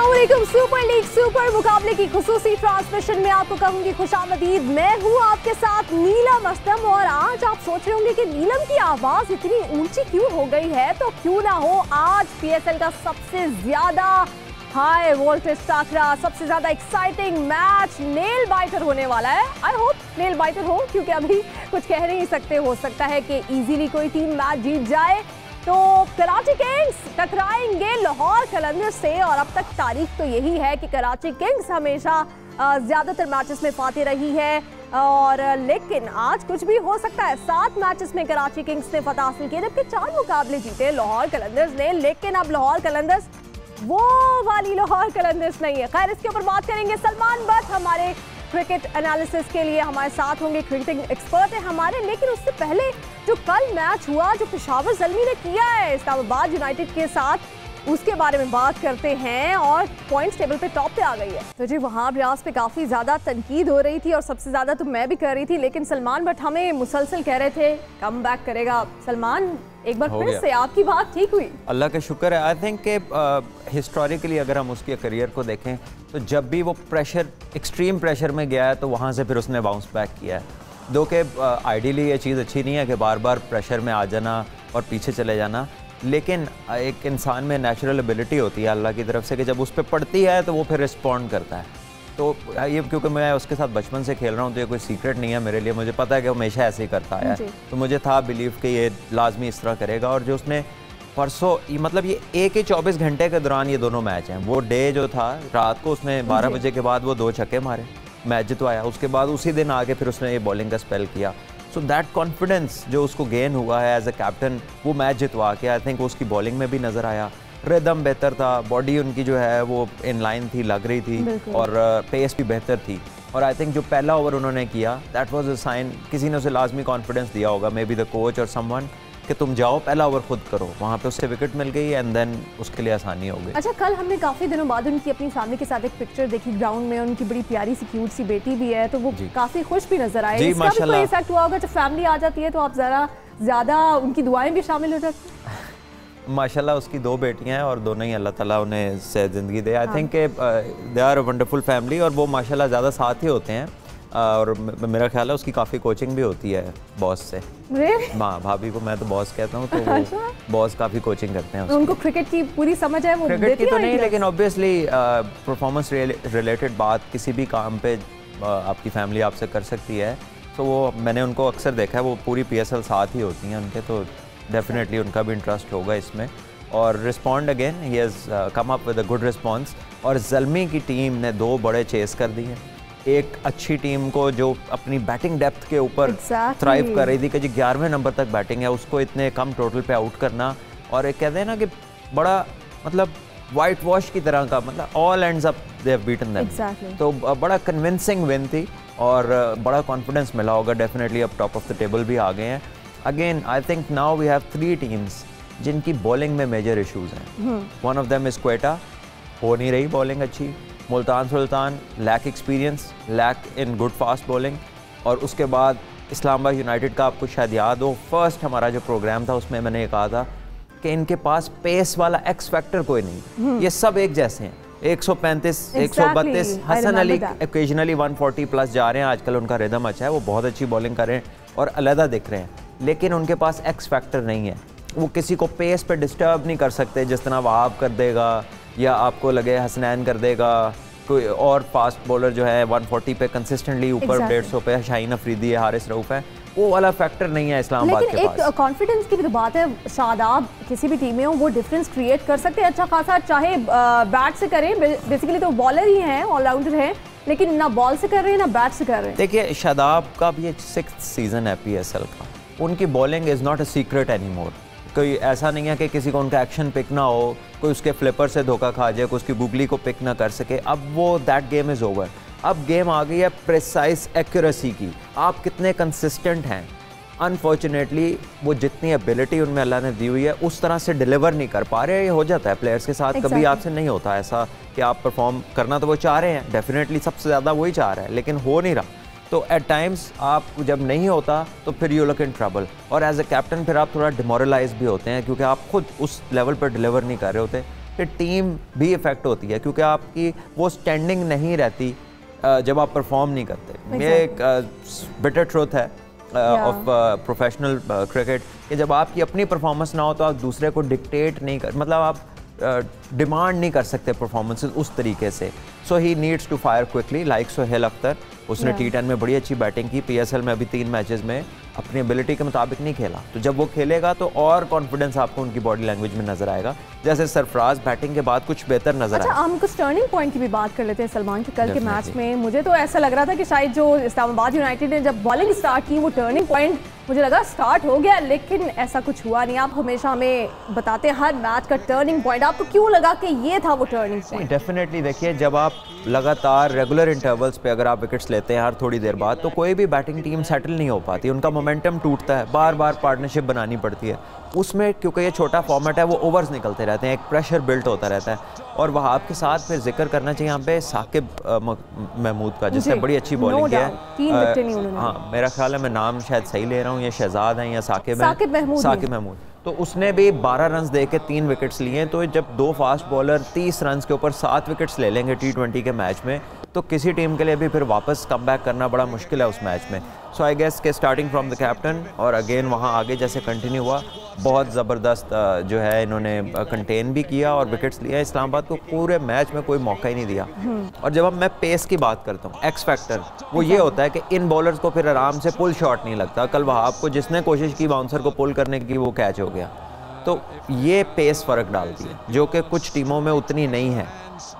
अस्सलामुअलैकुम। Super league super मुकाबले की खुसूसी ट्रांसमिशन में आपको कहूंगी खुशामदीद। मैं हूं आपके साथ नीलम असलम और आज आप सोच रहे होंगे कि नीलम की आवाज इतनी ऊंची क्यों हो गई है, तो क्यों ना हो आज पीएसएल का सबसे ज्यादा हाई वोल्टेज टाकरा, सबसे ज्यादा एक्साइटिंग मैच नेल बाइटर होने वाला है। आई होप नेल बाइटर हो, क्योंकि अभी कुछ कह नहीं सकते। हो सकता है कि इजीली कोई टीम मैच जीत जाए। तो कराची किंग्स टकराएंगे लाहौर कलंदर्स से और अब तक तारीख तो यही है कि कराची किंग्स हमेशा ज्यादातर मैचेस में फाते रही है और लेकिन आज कुछ भी हो सकता है। 7 मैचेस में कराची किंग्स ने फतह हासिल की, जबकि 4 मुकाबले जीते लाहौर कलंदर्स ने। लेकिन अब लाहौर कलंदर्स वो वाली लाहौर कलंदर्स नहीं है। खैर, इसके ऊपर बात करेंगे। सलमान बट हमारे क्रिकेट एनालिसिस के लिए हमारे साथ होंगे, क्रिकेटिंग एक्सपर्ट है हमारे। लेकिन उससे पहले जो कल मैच हुआ, जो पेशावर ज़ल्मी ने किया है इस्लामाबाद यूनाइटेड के साथ, उसके बारे में बात करते हैं। और पॉइंट्स टेबल पे टॉप पे आ गई है। तो जी वहाँ रियाज पे काफ़ी ज़्यादा तनकीद हो रही थी और सबसे ज़्यादा तो मैं भी कर रही थी। लेकिन सलमान बट हमें मुसलसल कह रहे थे कम बैक करेगा। सलमान, एक बार फिर से आपकी बात ठीक हुई? अल्लाह का शुक्र है। आई थिंक कि हिस्टोरिकली अगर हम उसके करियर को देखें तो जब भी वो प्रेशर, एक्सट्रीम प्रेशर में गया है तो वहाँ से फिर उसने बाउंस बैक किया है। दो कि आइडियली ये चीज़ अच्छी नहीं है कि बार बार प्रेशर में आ जाना और पीछे चले जाना, लेकिन एक इंसान में नेचुरल एबिलिटी होती है अल्लाह की तरफ से कि जब उस पर पड़ती है तो वो फिर रिस्पॉन्ड करता है। तो ये क्योंकि मैं उसके साथ बचपन से खेल रहा हूँ तो ये कोई सीक्रेट नहीं है मेरे लिए। मुझे पता है कि वो हमेशा ऐसे ही करता आया है, तो मुझे था बिलीव कि ये लाजमी इस तरह करेगा। और जो उसने परसों, मतलब ये एक ही 24 घंटे के दौरान ये दोनों मैच हैं। वो डे जो था, रात को उसने 12 बजे के बाद वो 2 छक्के मारे, मैच जितवाया। उसके बाद उसी दिन आगे फिर उसने ये बॉलिंग का स्पेल किया। सो दैट कॉन्फिडेंस जो उसको गेन हुआ है एज अ कैप्टन, वो मैच जितवा के आई थिंक उसकी बॉलिंग में भी नज़र आया। रिदम बेहतर था, बॉडी उनकी जो है वो इन लाइन थी, लग रही थी, और पेस भी बेहतर थी। और आई थिंक जो पहला ओवर उन्होंने किया, दैट वाज अ साइन, किसी ने उसे लाजमी कॉन्फिडेंस दिया होगा, मे बी द कोच और समवन, कि तुम जाओ पहला ओवर खुद करो। वहाँ पे उससे विकेट मिल गई एंड देन उसके लिए आसानी हो गई। अच्छा, कल हमने काफ़ी दिनों बाद उनकी अपनी फैमिली के साथ एक पिक्चर देखी ग्राउंड में। उनकी बड़ी प्यारी सी क्यूट सी बेटी भी है, तो वो काफ़ी खुश भी नजर आए। इसका भी कोई इफेक्ट हुआ होगा? जब फैमिली आ जाती है तो आप ज़रा ज़्यादा उनकी दुआएं भी शामिल हो जाती हैं। माशाल्लाह उसकी 2 बेटियां हैं और दोनों ही अल्लाह ताला उन्हें से ज़िंदगी दे। I think they are a wonderful family और वो माशाल्लाह ज़्यादा साथ ही होते हैं। और मेरा ख्याल है उसकी काफ़ी कोचिंग भी होती है बॉस से। माँ भाभी को मैं तो बॉस कहता हूँ, तो वो बॉस काफ़ी कोचिंग करते हैं। उनको क्रिकेट की पूरी समझ है? वो क्रिकेट की तो नहीं, लेकिन ऑब्वियसली परफॉर्मेंस रिलेटेड बात किसी भी काम पे आपकी फैमिली आपसे कर सकती है। तो वो मैंने उनको अक्सर देखा है, वो पूरी PSL साथ ही होती हैं उनके, तो डेफिनेटली उनका भी इंटरेस्ट होगा इसमें। और respond again, he has come up with a good response. और ज़ल्मी की टीम ने 2 बड़े चेस कर दिए। एक अच्छी टीम को जो अपनी बैटिंग डेप्थ के ऊपर थ्राइव कर रही थी कि जी 11वें नंबर तक बैटिंग है, उसको इतने कम टोटल पे आउट करना। और एक कहते हैं ना कि बड़ा मतलब वाइट वॉश की तरह का, मतलब all ends up they have beaten them. तो बड़ा कन्विंसिंग विन थी और बड़ा कॉन्फिडेंस मिला होगा। डेफिनेटली अब टॉप ऑफ द टेबल भी आ गए हैं। Again I think now we have 3 teams जिनकी बॉलिंग में मेजर इशूज़ हैं। One of them is Quetta, हो नहीं रही बॉलिंग अच्छी। Multan Sultan, lack experience, lack in good fast bowling. और उसके बाद इस्लामाबाद यूनाइटेड का आपको शायद याद हो, फर्स्ट हमारा जो प्रोग्राम था उसमें मैंने ये कहा था कि इनके पास पेस वाला एक्स फैक्टर कोई नहीं। ये सब एक जैसे हैं, 135, 132। हसन अली ओकेजनली 140 प्लस जा रहे हैं आजकल, उनका रिदम अच्छा है, वो बहुत अच्छी बॉलिंग कर रहे हैं और अलहदा दिख रहे हैं। लेकिन उनके पास एक्स फैक्टर नहीं है। वो किसी को पेस पे डिस्टर्ब नहीं कर सकते, जिस तरह वहाब कर देगा या आपको लगे हसनैन कर देगा। कोई और फास्ट बॉलर जो है 140 पे कंसिस्टेंटली ऊपर 150 पे, शाहीन अफरीदी है, हारिस रऊफ है, वो वाला फैक्टर नहीं है इस्लामाबाद के पास। एक कॉन्फिडेंस की भी तो बात है शादाब, किसी भी टीम में हो वो डिफरेंस क्रिएट कर सकते हैं अच्छा खासा, चाहे बैट से करें। बेसिकली तो बॉलर ही हैं, ऑलराउंडर हैं, लेकिन ना बॉल से कर रहे हैं ना बैट से कर रहे हैं। देखिए शादाब का भी 6th सीजन है PSL का, उनकी bowling is not a secret any more. कोई ऐसा नहीं है कि किसी को उनका एक्शन पिक ना हो, कोई उसके फ्लिपर से धोखा खा जाए, कोई उसकी गुगली को पिक ना कर सके। अब वो दैट गेम इज़ ओवर। अब गेम आ गई है प्रिसाइज एक्यूरेसी की, आप कितने कंसिस्टेंट हैं। अनफॉर्चुनेटली वो जितनी एबिलिटी उनमें अल्लाह ने दी हुई है उस तरह से डिलीवर नहीं कर पा रहे। ये हो जाता है प्लेयर्स के साथ, कभी आपसे नहीं होता ऐसा कि आप परफॉर्म करना तो वो चाह रहे हैं, डेफिनेटली सबसे ज़्यादा वही चाह रहा है, लेकिन हो नहीं रहा। तो एट टाइम्स आप जब नहीं होता तो फिर यू लुक इन ट्रबल, और एज ए कैप्टन फिर आप थोड़ा डिमोरलाइज भी होते हैं क्योंकि आप खुद उस लेवल पर डिलीवर नहीं कर रहे होते। फिर टीम भी इफ़ेक्ट होती है, क्योंकि आपकी वो स्टैंडिंग नहीं रहती जब आप परफॉर्म नहीं करते। ये एक बिटर ट्रूथ है ऑफ प्रोफेशनल क्रिकेट कि जब आपकी अपनी परफॉर्मेंस ना हो तो आप दूसरे को डिक्टेट नहीं कर, मतलब आप डिमांड नहीं कर सकते परफॉर्मेंसेस उस तरीके से। So he needs to fire quickly like Sohail Akhtar. उसने T10 में बड़ी अच्छी बैटिंग की, PSL में अभी 3 मैचेस में अपनी एबिलिटी के मुताबिक नहीं खेला, तो जब वो खेलेगा तो और कॉन्फिडेंस आपको उनकी बॉडी लैंग्वेज में नजर आएगा। जैसे सरफराज बैटिंग के बाद कुछ बेहतर नजर आया। हम कुछ टर्निंग पॉइंट की भी बात कर लेते हैं सलमान के कल के मैच में। मुझे तो ऐसा लग रहा था कि शायद जो इस्लामाबाद यूनाइटेड ने जब बॉलिंग स्टार्ट की वो टर्निंग पॉइंट मुझे लगा स्टार्ट हो गया, लेकिन ऐसा कुछ हुआ नहीं। आप हमेशा हमें बताते हैं हर मैच का टर्निंग पॉइंट, आपको क्यों लगा कि ये था वो टर्निंग पॉइंट? डेफिनेटली देखिए, जब आप लगातार रेगुलर इंटरवल्स पे अगर आप विकेट्स लेते हैं हर थोड़ी देर बाद, तो कोई भी बैटिंग टीम सेटल नहीं हो पाती, उनका मोमेंटम टूटता है, बार बार पार्टनरशिप बनानी पड़ती है उसमें। क्योंकि ये छोटा फॉर्मेट है, वो ओवर्स निकलते रहते हैं, एक प्रेशर बिल्ट होता रहता है। और वहाब के साथ फिर जिक्र करना चाहिए यहाँ पे साकिब महमूद का, जिसने बड़ी अच्छी बॉलिंग की है। हाँ, मेरा ख्याल है मैं नाम शायद सही ले रहा हूँ, ये शहजाद हैं या साकिब महमूद। तो उसने भी 12 रन दे के 3 विकेट्स लिए। तो जब 2 फास्ट बॉलर 30 रन के ऊपर 7 विकेट्स ले लेंगे T20 के मैच में, तो किसी टीम के लिए भी फिर वापस कम बैक करना बड़ा मुश्किल है उस मैच में। सो आई गेस के स्टार्टिंग फ्रॉम द कैप्टन और अगेन वहाँ आगे जैसे कंटिन्यू हुआ, बहुत ज़बरदस्त जो है इन्होंने कंटेन भी किया और विकेट्स लिया। इस्लामाबाद को पूरे मैच में कोई मौका ही नहीं दिया। और जब मैं पेस की बात करता हूँ, एक्स फैक्टर, वो ये होता है कि इन बॉलर्स को फिर आराम से पुल शॉट नहीं लगता। कल वहाब को जिसने कोशिश की बाउंसर को पुल करने की, वो कैच हो गया। तो ये पेस फ़र्क डालती है, जो कि कुछ टीमों में उतनी नहीं है,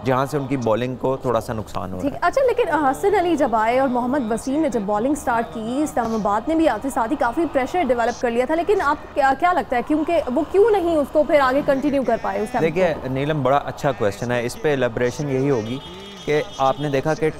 जहाँ से उनकी बॉलिंग को थोड़ा सा नुकसान हो रहा है। अच्छा, लेकिन हसन अली जब आए और मोहम्मद वसीम ने जब बॉलिंग स्टार्ट की, इस्लामाबाद ने भी आते साथ ही काफ़ी प्रेशर डेवलप कर लिया था, लेकिन आप क्या लगता है क्योंकि वो क्यों नहीं उसको फिर आगे कंटिन्यू कर पाए उस टाइम? देखिए नीलम, बड़ा अच्छा क्वेश्चन है। इस पर एलेब्रेशन यही होगी कि आपने देखा कि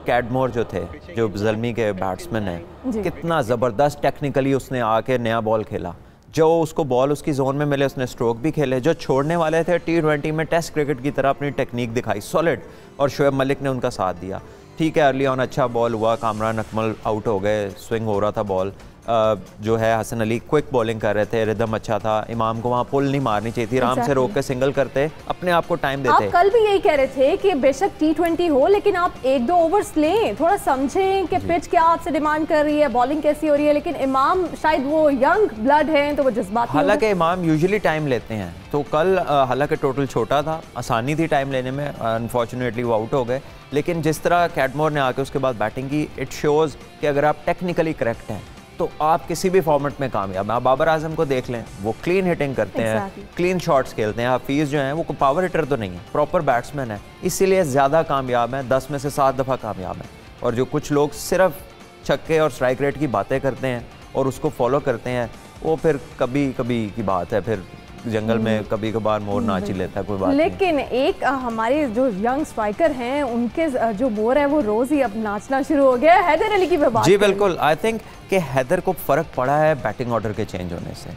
कैडमोर जो थे, जो ज़ल्मी के बैट्समैन हैं, कितना ज़बरदस्त टेक्निकली उसने आके नया बॉल खेला। जो उसको बॉल उसकी जोन में मिले उसने स्ट्रोक भी खेले। जो छोड़ने वाले थे T20 में टेस्ट क्रिकेट की तरह अपनी टेक्निक दिखाई सॉलिड, और शोएब मलिक ने उनका साथ दिया। ठीक है, अर्ली ऑन अच्छा बॉल हुआ, कामरान अकमल आउट हो गए, स्विंग हो रहा था बॉल, जो है हसन अली क्विक बॉलिंग कर रहे थे, रिदम अच्छा था। इमाम को वहाँ पुल नहीं मारनी चाहिए थी, आराम से रोक के सिंगल करते, अपने आप को टाइम देते। आप कल भी यही कह रहे थे कि बेशक T20 हो, लेकिन आप 1-2 ओवर्स लें, थोड़ा समझें कि पिच क्या आपसे डिमांड कर रही है, बॉलिंग कैसी हो रही है। लेकिन इमाम शायद वो यंग ब्लड हैं तो वो जज्बाती, हालांकि इमाम यूजुअली टाइम लेते हैं, तो कल हालांकि टोटल छोटा था, आसानी थी टाइम लेने में, अनफॉर्चुनेटली वो आउट हो गए। लेकिन जिस तरह कैडमोर ने आके उसके बाद बैटिंग की, इट शोज़ कि अगर आप टेक्निकली करेक्ट हैं तो आप किसी भी फॉर्मेट में कामयाब हैं। आप बाबर आजम को देख लें, वो क्लीन हिटिंग करते हैं, क्लीन शॉट्स खेलते हैं। हाफिज़ जो हैं वो पावर हिटर तो नहीं है, प्रॉपर बैट्समैन है, इसीलिए ज़्यादा कामयाब हैं, 10 में से 7 दफ़ा कामयाब हैं। और जो कुछ लोग सिर्फ छक्के और स्ट्राइक रेट की बातें करते हैं और उसको फॉलो करते हैं, वो फिर कभी कभी की बात है, फिर जंगल में कभी कभार मोर नाच ही लेता है, कोई बात लेकिन नहीं। एक हमारे जो यंग स्ट्राइकर हैं उनके जो मोर है वो रोज ही अब नाचना शुरू हो गया है। हैदर अली की बात। जी बिल्कुल, आई थिंक कि हैदर को फ़र्क पड़ा है बैटिंग ऑर्डर के चेंज होने से।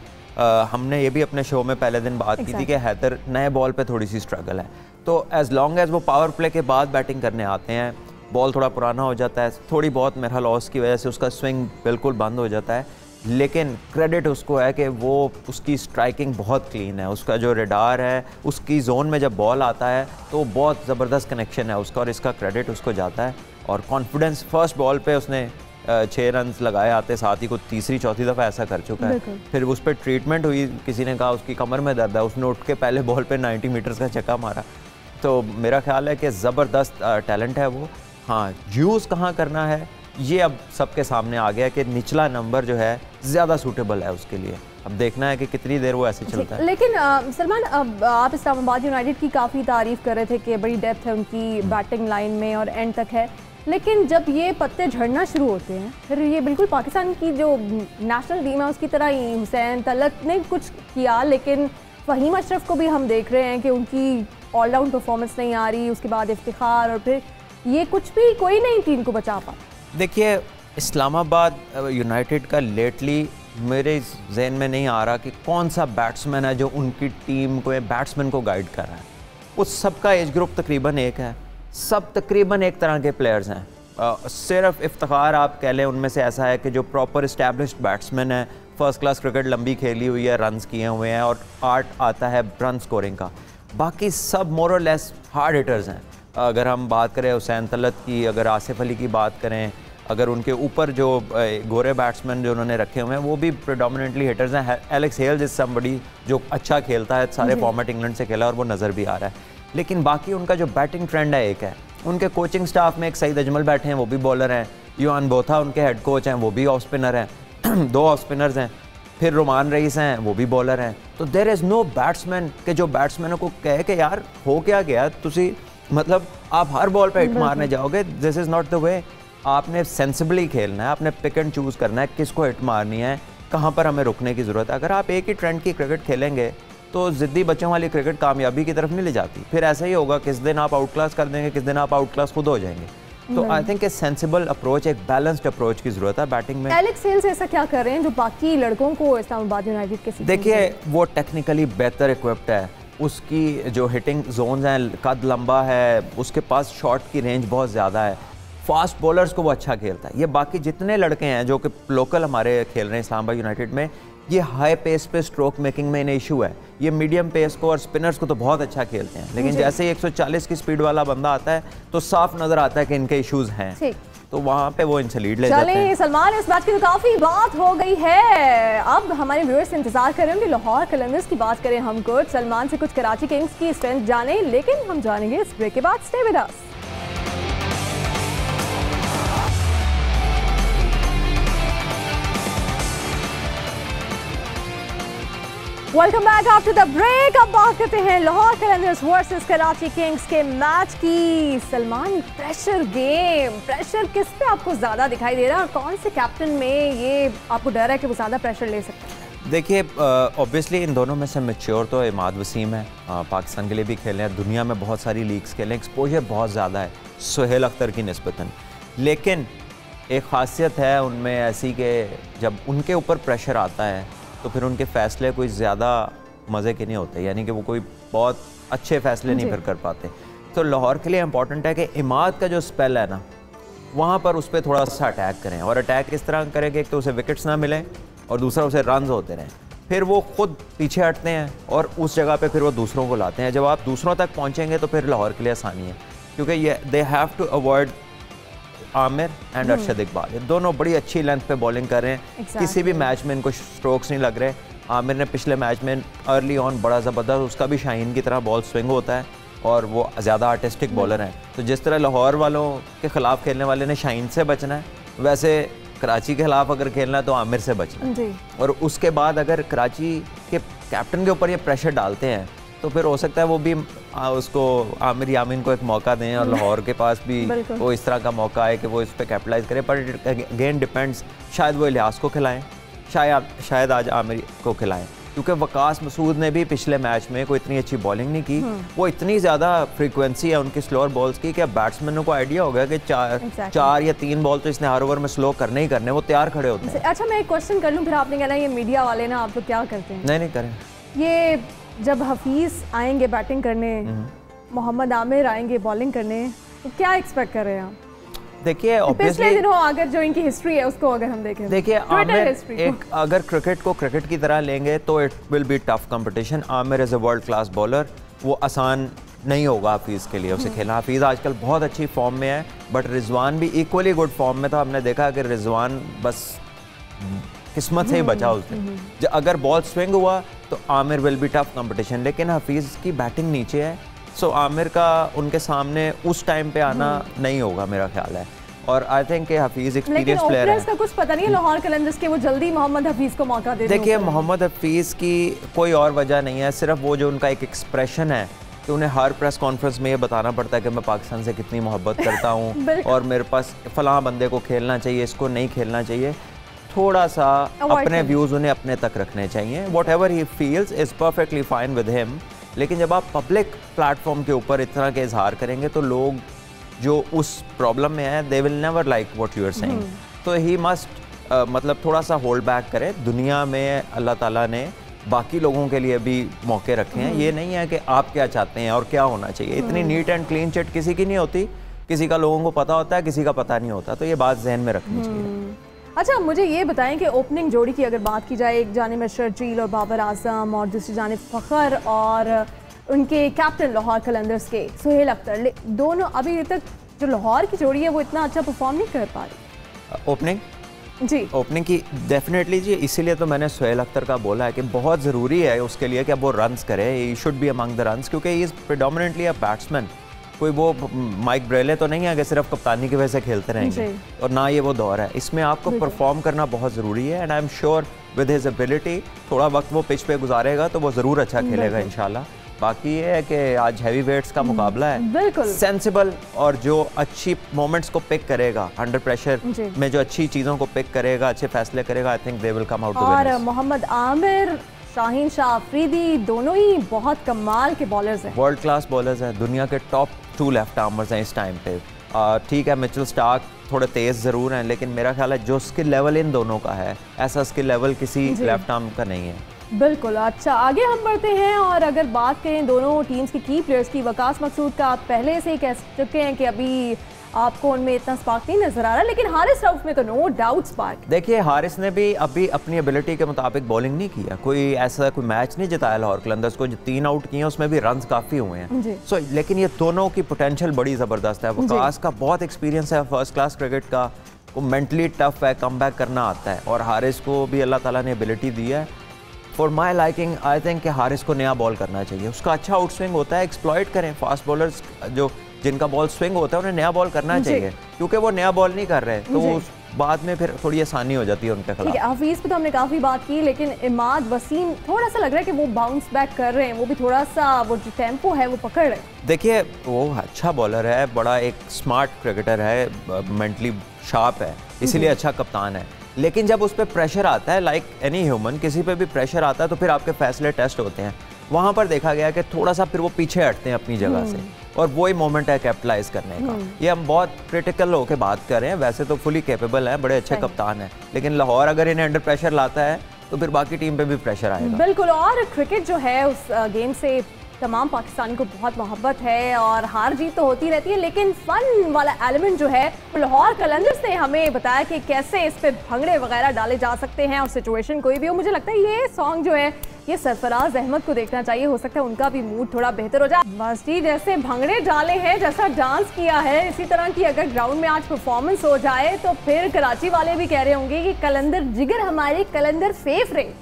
हमने ये भी अपने शो में पहले दिन बात की थी कि हैदर नए बॉल पे थोड़ी सी स्ट्रगल है, तो एज लॉन्ग एज वो पावर प्ले के बाद बैटिंग करने आते हैं, बॉल थोड़ा पुराना हो जाता है, थोड़ी बहुत मेरा लॉस की वजह से उसका स्विंग बिल्कुल बंद हो जाता है। लेकिन क्रेडिट उसको है कि वो उसकी स्ट्राइकिंग बहुत क्लीन है, उसका जो रेडार है, उसकी जोन में जब बॉल आता है तो बहुत ज़बरदस्त कनेक्शन है उसका, और इसका क्रेडिट उसको जाता है। और कॉन्फिडेंस, फर्स्ट बॉल पे उसने 6 रन लगाए आते साथ ही को तीसरी चौथी दफ़ा ऐसा कर चुका है। फिर उस पर ट्रीटमेंट हुई, किसी ने कहा उसकी कमर में दर्द है, उसने उठ के पहले बॉल पे 90 मीटर्स का छक्का मारा। तो मेरा ख्याल है कि ज़बरदस्त टैलेंट है वो। हाँ, यूज़ कहाँ करना है ये अब सबके सामने आ गया कि निचला नंबर जो है ज़्यादा सूटेबल है उसके लिए। अब देखना है कि कितनी देर वो ऐसे चलता है। लेकिन सलमान, अब आप इस्लामाबाद यूनाइटेड की काफ़ी तारीफ़ कर रहे थे कि बड़ी डेप्थ है उनकी बैटिंग लाइन में और एंड तक है, लेकिन जब ये पत्ते झड़ना शुरू होते हैं फिर ये बिल्कुल पाकिस्तान की जो नेशनल टीम है उसकी तरह ही, हुसैन तलत ने कुछ किया, लेकिन फ़हीम अशरफ को भी हम देख रहे हैं कि उनकी ऑलराउंड परफॉर्मेंस नहीं आ रही, उसके बाद इफ्तिखार, और फिर ये कुछ भी कोई नहीं टीम को बचा पा। देखिए, इस्लामाबाद यूनाइटेड का लेटली मेरे जहन में नहीं आ रहा कि कौन सा बैट्समैन है जो उनकी टीम को, बैट्समैन को गाइड कर रहा है। उस सबका एज ग्रुप तकरीबन एक है, सब तकरीबन एक तरह के प्लेयर्स हैं। सिर्फ इफ्तिखार आप कह लें उनमें से ऐसा है कि जो प्रॉपर इस्टेब्लिश्ड बैट्समैन है, फर्स्ट क्लास क्रिकेट लंबी खेली हुई है, रन्स किए हुए हैं और आर्ट आता है रन स्कोरिंग का। बाकी सब मोर और लेस हार्ड हिटर्स हैं। अगर हम बात करें हुसैन तलत की, अगर आसिफ अली की बात करें, अगर उनके ऊपर जो गोरे बैट्समैन जो उन्होंने रखे हुए हैं वो भी प्रेडोमिनेटली हिटर्स हैं। एलेक्स हेल्स इज समबडी जो अच्छा खेलता है, सारे फॉर्मेट इंग्लैंड से खेला और वो नज़र भी आ रहा है। लेकिन बाकी उनका जो बैटिंग ट्रेंड है एक है, उनके कोचिंग स्टाफ में एक सईद अजमल बैठे हैं, वो भी बॉलर हैं। योहान बोथा उनके हेड कोच हैं, वो भी ऑफ स्पिनर हैं। 2 ऑफ स्पिनर्स हैं। फिर रुमान रईस हैं, वो भी बॉलर हैं। तो देयर इज़ नो बैट्समैन के जो बैट्समैनों को कहे कि यार हो क्या गया, तुसी मतलब आप हर बॉल पे हिट मारने जाओगे, this is not the way. आपने सेंसिबली खेलना है, आपने पिक एंड चूज़ करना है किसको हिट मारनी है, कहाँ पर हमें रुकने की ज़रूरत है। अगर आप एक ही ट्रेंड की क्रिकेट खेलेंगे तो ज़िद्दी बच्चों वाली क्रिकेट कामयाबी की तरफ नहीं ले जाती। फिर ऐसा ही होगा, किस दिन आप आउट क्लास कर देंगे, किस दिन आप आउट क्लास खुद हो जाएंगे। तो I think A sensible approach, एक बैलेंस्ड अप्रोच की ज़रूरत है बैटिंग में। एलेक्स हेल्स ऐसा क्या कर रहे हैं जो बाकी लड़कों को इस्लामाबाद यूनाइटेड के सीजन? देखिए वो टेक्निकली बेहतर इक्विप्ड है, उसकी जो हिटिंग जोन्स हैं, कद लंबा है, उसके पास शॉट की रेंज बहुत ज़्यादा है, फास्ट बॉलर्स को वो अच्छा खेलता है। ये बाकी जितने लड़के हैं जो कि लोकल हमारे खेल रहे हैं इस्लामाबाद यूनाइटेड में, ये हाई पेस पे स्ट्रोक मेकिंग में इन्हें इशू है। ये मीडियम पेस को और स्पिनर्स को तो बहुत अच्छा खेलते हैं, लेकिन जैसे ही 140 की स्पीड वाला बंदा आता है तो साफ नज़र आता है कि इनके इश्यूज हैं, तो वहाँ पे वो इनसे लीड ले जाते हैं। सलमान, इस बात की तो काफ़ी बात हो गई है। अब हमारे व्यूअर्स इंतजार कर रहे होंगे लाहौर कलंदर्स की बात करें हम कुछ, सलमान से कुछ कराची किंग्स की स्ट्रेंथ जाने, लेकिन हम जानेंगे इस ब्रेक के बाद। Stay with us. Welcome back after the break. अब बात करते हैं लाहौर कलंदर्स वर्सेस कराची किंग्स के मैच की। सलमान, प्रेशर गेम, प्रेशर किस पे आपको ज़्यादा दिखाई दे रहा है और कौन से कैप्टन में ये आपको डर है कि वो ज़्यादा प्रेशर ले सकते हैं? देखिए ऑब्वियसली इन दोनों में से मैच्योर तो इमाद वसीम है, पाकिस्तान के लिए भी खेले हैं, दुनिया में बहुत सारी लीग्स खेले, एक्सपोजर बहुत ज़्यादा है सुहेल अख्तर की निस्बतन। लेकिन एक ख़ासियत है उनमें ऐसी कि जब उनके ऊपर प्रेशर आता है तो फिर उनके फ़ैसले कोई ज़्यादा मज़े के नहीं होते, यानी कि वो कोई बहुत अच्छे फ़ैसले नहीं फिर कर पाते। तो लाहौर के लिए इंपॉर्टेंट है कि इमाद का जो स्पेल है ना, वहाँ पर उस पर थोड़ा सा अटैक करें। और अटैक किस तरह करें कि एक तो उसे विकेट्स ना मिलें और दूसरा उसे रन्स होते रहें। फिर वो खुद पीछे हटते हैं और उस जगह पे फिर वो दूसरों को लाते हैं। जब आप दूसरों तक पहुँचेंगे तो फिर लाहौर के लिए आसानी है, क्योंकि ये they have to avoid Aamir and Arshad Iqbal, ये दोनों बड़ी अच्छी लेंथ पे बॉलिंग कर रहे हैं। किसी भी मैच में इनको स्ट्रोक्स नहीं लग रहे। आमिर ने पिछले मैच में अर्ली ऑन बड़ा ज़बरदस्त, उसका भी शाहीन की तरह बॉल स्विंग होता है और वो ज़्यादा आर्टिस्टिक बॉलर हैं। तो जिस तरह लाहौर वालों के ख़िलाफ़ खेलने वाले ने शाहीन से बचना है, वैसे कराची के ख़िलाफ़ अगर खेलना है तो आमिर से बचना है। और उसके बाद अगर कराची के कैप्टन के ऊपर ये प्रेशर डालते हैं तो फिर हो सकता है वो भी उसको आमिर यामीन को एक मौका दें और लाहौर के पास भी वो इस तरह का मौका है कि वो इस पर कैपिटलाइज करे। पर अगेन डिपेंड्स, शायद वो इलियास को खिलाएं, शायद आज आमिर को खिलाएं, क्योंकि वकास मसूद ने भी पिछले मैच में कोई इतनी अच्छी बॉलिंग नहीं की। वो इतनी ज़्यादा फ्रीक्वेंसी है उनकी स्लोअर बॉल्स की कि अब बैट्समैनों को आइडिया हो गया कि चार या 3 बॉल तो इसने हर ओवर में स्लो करने ही करने, वो तैयार खड़े होते हैं। अच्छा, मैं एक क्वेश्चन कर लूँ, फिर आपने कहना ये मीडिया वाले ना आप लोग क्या करते हैं? नहीं करें। ये जब हफीज़ आएंगे बैटिंग करने, मोहम्मद आमिर आएंगे बॉलिंग करने, तो क्या एक्सपेक्ट कर रहे हैं आप? देखिए पिछले दिनों अगर जो इनकी हिस्ट्री है उसको अगर हम देखें, देखिए आमिर एक अगर क्रिकेट को क्रिकेट की तरह लेंगे तो it will be tough competition. Aamir is a world class bowler, वो आसान नहीं होगा हफीज़ के लिए उसे खेलना। हफीज़ आजकल बहुत अच्छी फॉर्म में है, बट रिजवान भी इक्वली गुड फॉर्म में था। हमने देखा कि रिजवान बस किस्मत से ही बचा उस दिन। अगर बॉल स्विंग हुआ तो Aamir will be tough competition, लेकिन हफीज़ की बैटिंग नीचे है, सो आमिर का उनके सामने उस टाइम पे आना नहीं होगा मेरा ख्याल है। और आई थिंक कि हफीज़ एक्सपीरियंस प्लेयर है। का कुछ पता नहीं है लाहौर कलंदर्स के वो जल्दी मोहम्मद हफीज़ को मौका दे। देखिए मोहम्मद हफीज़ की कोई और वजह नहीं है, सिर्फ वो जो उनका एक एक्सप्रेशन है कि उन्हें हर प्रेस कॉन्फ्रेंस में ये बताना पड़ता है कि मैं पाकिस्तान से कितनी मोहब्बत करता हूँ और मेरे पास फ़लाँ बंदे को खेलना चाहिए, इसको नहीं खेलना चाहिए। थोड़ा सा अपने व्यूज़ उन्हें अपने तक रखने चाहिए। What ever he feels is perfectly fine with him. लेकिन जब आप पब्लिक प्लेटफॉर्म के ऊपर इस तरह के इजहार करेंगे तो लोग जो उस प्रॉब्लम में है they will never like what you are saying. तो ही मस्ट मतलब थोड़ा सा होल्ड बैक करे। दुनिया में अल्लाह ताला ने बाकी लोगों के लिए भी मौके रखे हैं। ये नहीं है कि आप क्या चाहते हैं और क्या होना चाहिए। इतनी नीट एंड क्लीन चिट किसी की नहीं होती, किसी का लोगों को पता होता है, किसी का पता नहीं होता। तो ये बात जहन में रखनी चाहिए। अच्छा, मुझे ये बताएं कि ओपनिंग जोड़ी की अगर बात की जाए, एक जानिब में शर्जील और बाबर आजम और दूसरी जानिब फ़खर और उनके कैप्टन लाहौर कलंदर्स के सुहेल अख्तर, दोनों अभी तक जो लाहौर की जोड़ी है वो इतना अच्छा परफॉर्म नहीं कर पा रही। ओपनिंग जी, ओपनिंग की डेफिनेटली जी, इसीलिए तो मैंने सुहेल अख्तर का बोला है कि बहुत ज़रूरी है उसके लिए कि अब वो रन्स करे, he should be among the runs, क्योंकि ही इज़ प्रेडोमिनेटली अ बैट्समैन। कोई वो माइक ब्रेले तो नहीं है कि सिर्फ कप्तानी की वजह से खेलते रहेंगे, और ना ये वो दौर है। इसमें आपको परफॉर्म करना बहुत ज़रूरी है, and I am sure with his ability थोड़ा वक्त वो पिच पे गुजारेगा तो वो ज़रूर अच्छा खेलेगा इंशाल्लाह। बाकी ये है कि आज हैवी वेट्स का मुकाबला है, बिल्कुल सेंसिबल, और जो अच्छी मोमेंट्स को पिक करेगा अंडर प्रेशर में, जो अच्छी चीज़ों को पिक करेगा, अच्छे फैसले करेगा, आई think they will come out. और मोहम्मद आमिर, शाहीन शाह अफरीदी दोनों ही बहुत कमाल के बॉलर्स हैं, वर्ल्ड क्लास बॉलर्स हैं, दुनिया के टॉप 2 लेफ्ट आर्मर्स हैं इस टाइम पे। ठीक है, मिचेल स्टार्क थोड़े तेज़ ज़रूर हैं, लेकिन मेरा ख्याल है जो स्किल लेवल इन दोनों का है, ऐसा स्किल लेवल किसी लेफ्ट आर्म का नहीं है। बिल्कुल। अच्छा, आगे हम बढ़ते हैं और अगर बात करें दोनों टीम्स की प्लेयर्स की, वकास मकसूद का आप पहले से ही कह चुके हैं कि अभी आपको उनमें इतना स्पार्क नहीं नजर आ रहा, लेकिन हारिस रऊफ में तो नो डाउट स्पार्क। देखिए, हारिस ने भी अभी अपनी एबिलिटी के मुताबिक बॉलिंग नहीं किया, कोई ऐसा कोई मैच नहीं जिताया लाहौर कलंदर्स को। जो 3 आउट किए हैं उसमें भी रन्स काफ़ी हुए हैं, सो लेकिन ये दोनों की पोटेंशियल बड़ी ज़बरदस्त है। वकास का बहुत एक्सपीरियंस है फर्स्ट क्लास क्रिकेट का, वो मेंटली टफ है, कम बैक करना आता है, और हारिस को भी अल्लाह ताला ने एबिलिटी दी है। For my liking I think कि हारिस को नया बॉल करना चाहिए, उसका अच्छा आउट स्विंग होता है, एक्सप्लॉइट करें फास्ट बॉलर्स जो जिनका बॉल स्विंग होता है, उन्हें नया बॉल करना चाहिए, क्योंकि वो नया बॉल नहीं कर रहे तो उस बाद में फिर थोड़ी आसानी हो जाती है उनके खिलाफ। हफीज़ पे तो हमने काफ़ी बात की, लेकिन इमाद वसीम थोड़ा सा लग रहा है कि वो बाउंस बैक कर रहे हैं, वो भी थोड़ा सा वो जो टेम्पो है वो पकड़ रहे हैं। देखिए, वो अच्छा बॉलर है, बड़ा एक स्मार्ट क्रिकेटर है, मेंटली शार्प है, इसीलिए अच्छा कप्तान है, लेकिन जब उस पर प्रेशर आता है, लाइक एनी ह्यूमन, किसी पे भी प्रेशर आता है तो फिर आपके फैसले टेस्ट होते हैं। वहाँ पर देखा गया कि थोड़ा सा फिर वो पीछे हटते हैं अपनी जगह से, और वही मोमेंट है कैपिटलाइज करने का। ये हम बहुत क्रिटिकल होकर बात कर रहे हैं, वैसे तो फुली कैपेबल है, बड़े अच्छे कप्तान हैं, लेकिन लाहौर अगर इन्हें अंडर प्रेशर लाता है तो फिर बाकी टीम पे भी प्रेशर आएगा। बिल्कुल, और क्रिकेट जो है उस गेम से तमाम पाकिस्तानी को बहुत मोहब्बत है, और हार जीत तो होती रहती है, लेकिन फन वाला एलिमेंट जो है लाहौर कलंदर्स ने हमें बताया कि कैसे इस पे भंगड़े वगैरह डाले जा सकते हैं, और सिचुएशन कोई भी हो। मुझे लगता है ये सॉन्ग जो है ये सरफराज अहमद को देखना चाहिए, हो सकता है उनका भी मूड थोड़ा बेहतर हो जाए। बस जी, जैसे भंगड़े डाले हैं, जैसा डांस किया है, इसी तरह की अगर ग्राउंड में आज परफॉर्मेंस हो जाए तो फिर कराची वाले भी कह रहे होंगे कि कलंदर जिगर हमारे, कलंदर फेवरेट।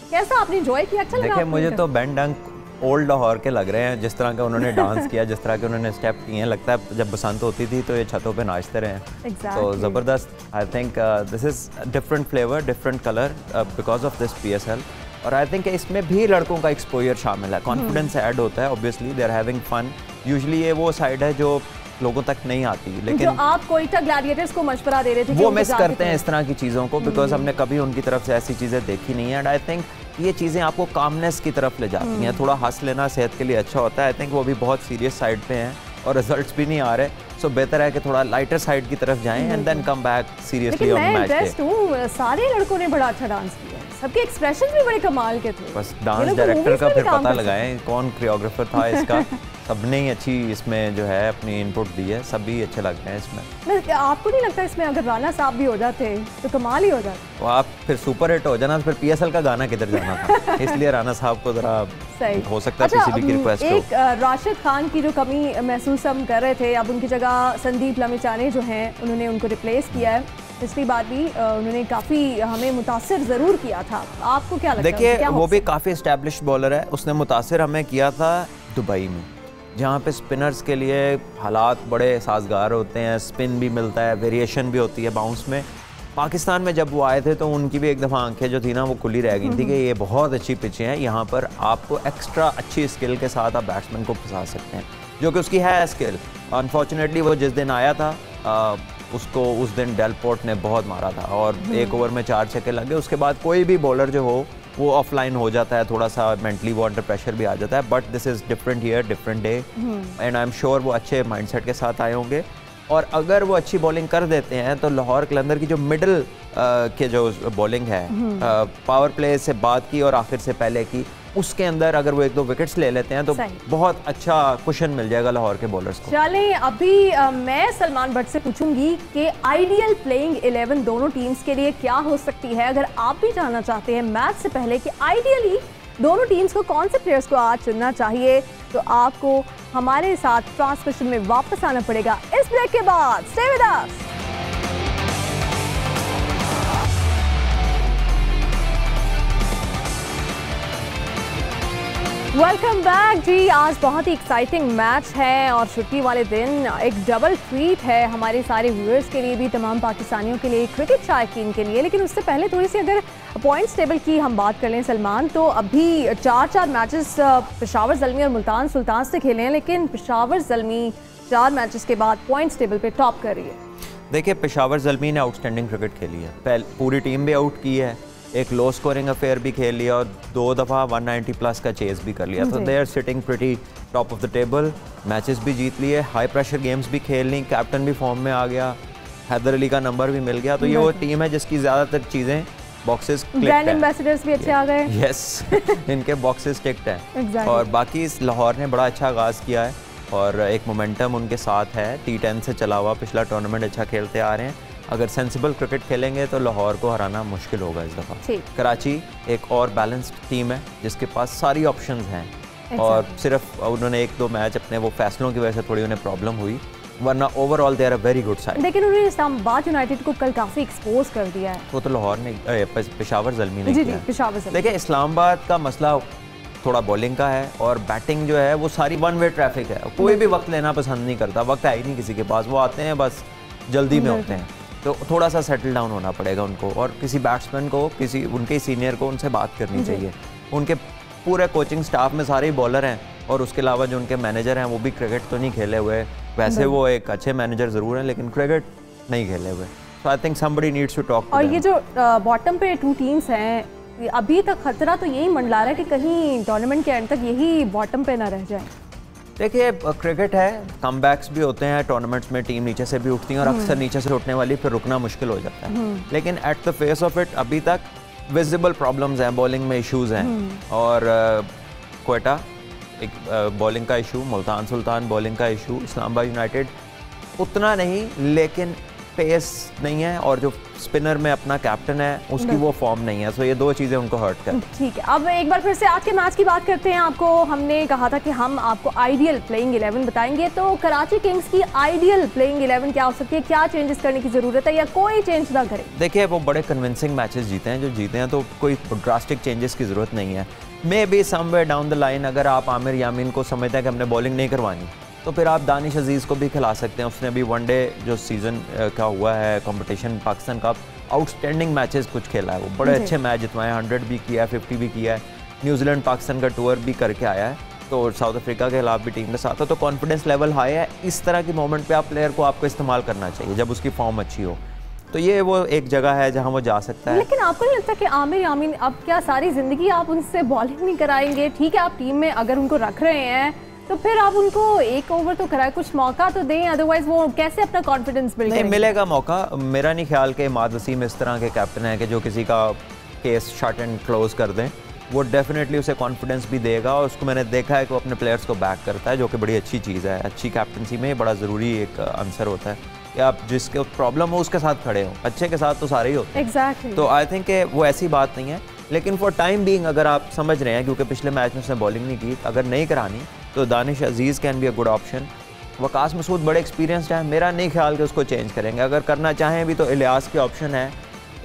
कैसा आपने एंजॉय किया? अच्छा लगा? देखिए, मुझे तो बैंड डंक ओल्ड लाहौर के लग रहे हैं, जिस तरह का उन्होंने डांस किया, जिस तरह के उन्होंने स्टेप किए हैं, लगता है जब बसंत होती थी तो ये छतों पे नाचते रहे हैं। तो ज़बरदस्त। I think this is different flavour, different colour because of this PSL, और आई थिंक इसमें भी लड़कों का एक्सपोजर शामिल है, कॉन्फिडेंस ऐड होता है, obviously they are having fun. Usually ये वो साइड है जो लोगों तक नहीं आती, लेकिन जो आप कोयटा ग्लैडिएटर्स को मशवरा दे रहे थे, वो मिस करते हैं इस तरह की चीज़ों को, बिकॉज हमने कभी उनकी तरफ से ऐसी चीज़ें देखी नहीं है। एंड आई थिंक ये चीज़ें आपको कामनेस की तरफ ले जाती हैं, थोड़ा हंस लेना सेहत के लिए अच्छा होता है। आई थिंक वो भी बहुत सीरियस साइड पे हैं और रिजल्ट्स भी नहीं आ रहे, सो बेहतर है कि थोड़ा लाइटर साइड की तरफ जाएं and then come back seriously on match day. सारे लड़कों ने बड़ा अच्छा डांस किया, सबके एक्सप्रेशंस भी बड़े कमाल के थे। बस डांस डायरेक्टर का फिर पता लगाएं कौन कोरियोग्राफर था इसका। सबने ही अच्छी इसमें जो है अपनी इनपुट दी है, सभी अच्छे लग रहे हैं इसमें। आपको नहीं लगता इसमें अगर राना साहब भी हो जाते तो कमाल ही हो जाता? तो आप फिर सुपर हिट हो जाना, फिर PSL का गाना किधर जाना था। इसलिए राना साहब को जरा हो सकता है PCB की रिक्वेस्ट हो। एक राशिद खान की जो कमी महसूस हम कर रहे थे, अब उनकी जगह संदीप लमिचाने जो हैं उन्होंने उनको रिप्लेस किया है। पिछली बार भी उन्होंने काफ़ी हमें मुतासिर ज़रूर किया था, आपको क्या लगता है? देखिए, वो भी काफ़ी एस्टैब्लिश्ड बॉलर है, उसने मुतासिर हमें किया था दुबई में, जहाँ पे स्पिनर्स के लिए हालात बड़े साजगार होते हैं, स्पिन भी मिलता है, वेरिएशन भी होती है बाउंस में। पाकिस्तान में जब वो आए थे तो उनकी भी एक दफ़ा आंखें जो थी ना वो खुली रह गई थी कि ये बहुत अच्छी पिचें हैं, यहाँ पर आपको एक्स्ट्रा अच्छी स्किल के साथ आप बैट्समैन को फंसा सकते हैं, जो कि उसकी है स्किल। अनफॉर्चुनेटली वो जिस दिन आया था उसको उस दिन डेलपोर्ट ने बहुत मारा था और 1 ओवर में 4 छक्के लगे। उसके बाद कोई भी बॉलर जो हो वो ऑफलाइन हो जाता है, थोड़ा सा मेंटली वो अंडर प्रेशर भी आ जाता है। But this is different year, different day, and I am sure वो अच्छे माइंडसेट के साथ आए होंगे। और अगर वो अच्छी बॉलिंग कर देते हैं तो लाहौर कलंदर की जो मिडल के जो बॉलिंग है, पावर प्ले से बाद की और आखिर से पहले की, उसके अंदर अगर वो 1-2 विकेट्स ले लेते हैं तो बहुत अच्छा कुशन मिल जाएगा लाहौर के बॉलर्स को। चलें, अभी मैं सलमान भट्ट से पूछूंगी कि आइडियल प्लेइंग 11 दोनों टीम्स के लिए क्या हो सकती है। अगर आप भी जानना चाहते हैं मैच से पहले कि आइडियली दोनों टीम्स को कौन से प्लेयर्स को आज चुनना चाहिए, तो आपको हमारे साथ ट्रांसमिशन में वापस आना पड़ेगा इस ब्रेक के बाद। Stay with us. Welcome back जी। आज बहुत ही एक्साइटिंग मैच है और छुट्टी वाले दिन एक डबल ट्रीट है हमारे सारे व्यूअर्स के लिए भी, तमाम पाकिस्तानियों के लिए, क्रिकेट शायकीन के लिए। लेकिन उससे पहले थोड़ी सी अगर पॉइंट्स टेबल की हम बात कर लें सलमान, तो अभी 4 मैचेस पेशावर ज़ल्मी और मुल्तान सुल्तान से खेले हैं, लेकिन पेशावर ज़ल्मी 4 मैचेस के बाद पॉइंट्स टेबल पे टॉप कर रही है। देखिए, पेशावर ज़ल्मी ने आउटस्टैंडिंग क्रिकेट खेली है, पूरी टीम भी आउट की है, एक लो स्कोरिंग अफेयर भी खेल लिया और 2 दफ़ा 190 प्लस का चेस भी कर लिया। तो they are sitting pretty top of the table, matches भी जीत लिए, हाई प्रेशर गेम्स भी खेल ली, कैप्टन भी फॉर्म में आ गया, हैदर अली का नंबर भी मिल गया। तो ये वो टीम है जिसकी ज़्यादातर चीज़ें बॉक्सेस ब्रांड एम्बेसडर्स भी अच्छे आ गए। यस इनके बॉक्सेस टिक्ड हैं। और बाकी लाहौर ने बड़ा अच्छा आगाज़ किया है और एक मोमेंटम उनके साथ है, T10 से चला हुआ, पिछला टूर्नामेंट अच्छा खेलते आ रहे हैं। अगर सेंसिबल क्रिकेट खेलेंगे तो लाहौर को हराना मुश्किल होगा इस दफ़ा। कराची एक और बैलेंस्ड टीम है जिसके पास सारी ऑप्शंस हैं और सिर्फ उन्होंने 1-2 मैच अपने वो फैसलों की वजह से थोड़ी उन्हें प्रॉब्लम हुई, वरना overall they are a very good side. लेकिन उन्होंने इस्लामाबाद यूनाइटेड को कल काफ़ी एक्सपोज कर दिया है। वो तो लाहौर ने, पेशावर ज़ल्मी ने किया। पेशावर ज़ल्मी। देखिए, इस्लामाबाद का मसला थोड़ा बॉलिंग का है और बैटिंग जो है वो सारी वन वे ट्रैफिक है, कोई भी वक्त लेना पसंद नहीं करता, वक्त है ही नहीं किसी के पास, वो आते हैं बस जल्दी में होते हैं। तो थोड़ा सा सेटल डाउन होना पड़ेगा उनको और किसी बैट्समैन को, किसी उनके सीनियर को उनसे बात करनी चाहिए। उनके पूरे कोचिंग स्टाफ में सारे ही बॉलर हैं और उसके अलावा जो उनके मैनेजर हैं वो भी क्रिकेट तो नहीं खेले हुए, वैसे वो एक अच्छे मैनेजर ज़रूर हैं लेकिन क्रिकेट नहीं खेले हुए। So I think somebody needs to talk. और ये जो बॉटम पे 2 टीम्स हैं, अभी तक खतरा तो यही मंडला रहा है कि कहीं टूर्नामेंट के एंड तक यही बॉटम पे ना रह जाए। देखिए, क्रिकेट है, कमबैक्स भी होते हैं टूर्नामेंट्स में, टीम नीचे से भी उठती है और अक्सर नीचे से उठने वाली फिर रुकना मुश्किल हो जाता है। लेकिन at the face of it अभी तक विजिबल प्रॉब्लम्स हैं, बॉलिंग में इश्यूज हैं और क्वेटा एक बॉलिंग का इशू, मुल्तान सुल्तान बॉलिंग का इशू, इस्लामाबाद यूनाइटेड उतना नहीं लेकिन पेस नहीं है और जो स्पिनर में अपना कैप्टन है उसकी वो फॉर्म नहीं है। सो ये 2 चीज़ें उनको हर्ट कर। ठीक है, अब एक बार फिर से आज के मैच की बात करते हैं। आपको हमने कहा था कि हम आपको आइडियल प्लेइंग 11 बताएंगे, तो कराची किंग्स की आइडियल प्लेइंग 11 क्या हो सकती है, क्या चेंजेस करने की ज़रूरत है या कोई चेंज ना करें? देखिए, वो बड़े कन्विंसिंग मैचेस जीते हैं, जो जीते हैं तो कोई ड्रास्टिक चेंजेस की ज़रूरत नहीं है। May be somewhere down the line अगर आप आमिर यामीन को समझते हैं कि हमने बॉलिंग नहीं करवानी तो फिर आप दानिश अजीज़ को भी खिला सकते हैं। उसने भी वनडे जो सीज़न का हुआ है कंपटीशन पाकिस्तान का, आउटस्टैंडिंग मैचेस कुछ खेला है, वो बड़े अच्छे मैच जितवाए, 100 भी किया है, 50 भी किया है, न्यूजीलैंड पाकिस्तान का टूर भी करके आया है, तो साउथ अफ्रीका के खिलाफ भी टीम के साथ है, तो कॉन्फिडेंस लेवल हाई है। इस तरह के मोमेंट पे आप प्लेयर को आपको इस्तेमाल करना चाहिए जब उसकी फॉर्म अच्छी हो, तो ये वो एक जगह है जहां वो जा सकता है। लेकिन आपको नहीं लगता कि आमिर यामीन अब क्या सारी ज़िंदगी आप उनसे बॉलिंग नहीं कराएंगे? ठीक है, आप टीम में अगर उनको रख रहे हैं तो फिर आप उनको एक ओवर तो कराए, कुछ मौका तो दें, अदरवाइज वो कैसे अपना कॉन्फिडेंस बिल्ड करेंगे? नहीं मिलेगा मौका। मेरा नहीं ख्याल कि इमाद वसीम इस तरह के कैप्टन है कि जो किसी का केस शट एंड क्लोज कर दें, वो डेफिनेटली उसे कॉन्फिडेंस भी देगा और उसको मैंने देखा है कि वो अपने प्लेयर्स को बैक करता है, जो कि बड़ी अच्छी चीज़ है। अच्छी कैप्टनसी में बड़ा ज़रूरी एक आंसर होता है कि आप जिसके प्रॉब्लम हो उसके साथ खड़े हो, अच्छे के साथ तो सारे ही होते हैं। Exactly. तो आई थिंक वो ऐसी बात नहीं है, लेकिन फॉर टाइम बीइंग अगर आप समझ रहे हैं, क्योंकि पिछले मैच में उसने बॉलिंग नहीं की, अगर नहीं करानी तो Danish Aziz can be a good option. Waqas Masood बड़े एक्सपीरियंस्ड हैं, मेरा नहीं ख्याल कि उसको चेंज करेंगे। अगर करना चाहें भी तो इलियास की ऑप्शन है।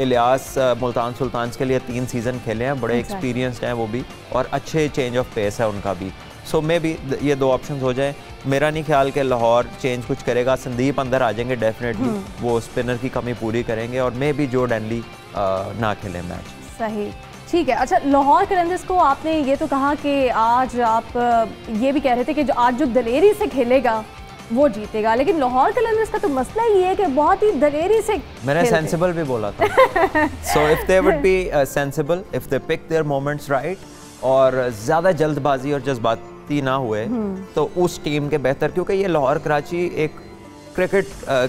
इलियास मुल्तान सुल्तान के लिए 3 सीज़न खेले हैं, बड़े एक्सपीरियंस्ड हैं वो भी और अच्छे चेंज ऑफ पेस है उनका भी। सो मे बी ये 2 ऑप्शंस हो जाए। मेरा नहीं ख्याल कि लाहौर चेंज कुछ करेगा। संदीप अंदर आ जाएंगे डेफिनेटली, वो स्पिनर की कमी पूरी करेंगे और मे बी जो डैनली ना खेले मैच। सही, ठीक है। अच्छा, लाहौर कलंदर्स को आपने ये तो कहा कि आज आप ये भी कह रहे थे कि जो आज जो दलेरी से खेलेगा वो जीतेगा, लेकिन लाहौर कलंदर्स का तो मसला ये है कि बहुत ही दलेरी से मैंने सेंसिबल भी बोला था। So if they would be sensible, if they pick their moments right और ज़्यादा जल्दबाजी और जज्बाती ना हुए तो उस टीम के बेहतर, क्योंकि ये लाहौर कराची एक क्रिकेट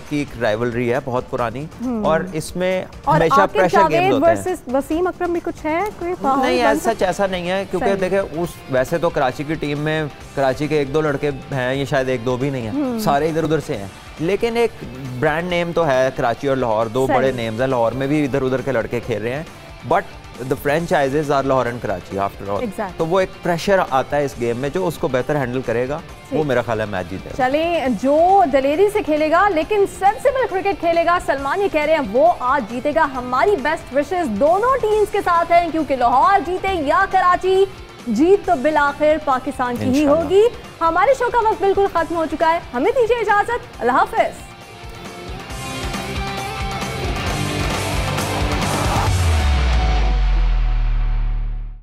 की एक राइवलरी है बहुत पुरानी और इसमें हमेशा प्रेशर गेम्स होते हैं। वसीम अकरम भी कुछ है कोई नहीं, सच ऐसा नहीं है, क्योंकि देखिए उस वैसे तो कराची की टीम में कराची के 1-2 लड़के हैं, ये शायद 1-2 भी नहीं है, सारे इधर उधर से हैं, लेकिन एक ब्रांड नेम तो है कराची और लाहौर, 2 बड़े नेम्स हैं। लाहौर में भी इधर उधर के लड़के खेल रहे हैं, but the franchises are Lahore and Karachi after all. तो वो एक प्रेशर आता है इस गेम में, जो उसको बेहतर हैंडल करेगा वो मेरा ख्याल है मैच जीतेगा। चले, जो दलेरी से खेलेगा लेकिन सेंसिबल क्रिकेट खेलेगा, सलमान ये कह रहे हैं वो आज जीतेगा। हमारी बेस्ट विशेस दोनों टीम्स के साथ हैं, क्योंकि लाहौर जीते या कराची, जीत तो बिलाखिर पाकिस्तान की ही होगी। हमारे शो का वक्त बिल्कुल खत्म हो चुका है, हमें दीजिए इजाजत, अल्लाह हाफिज।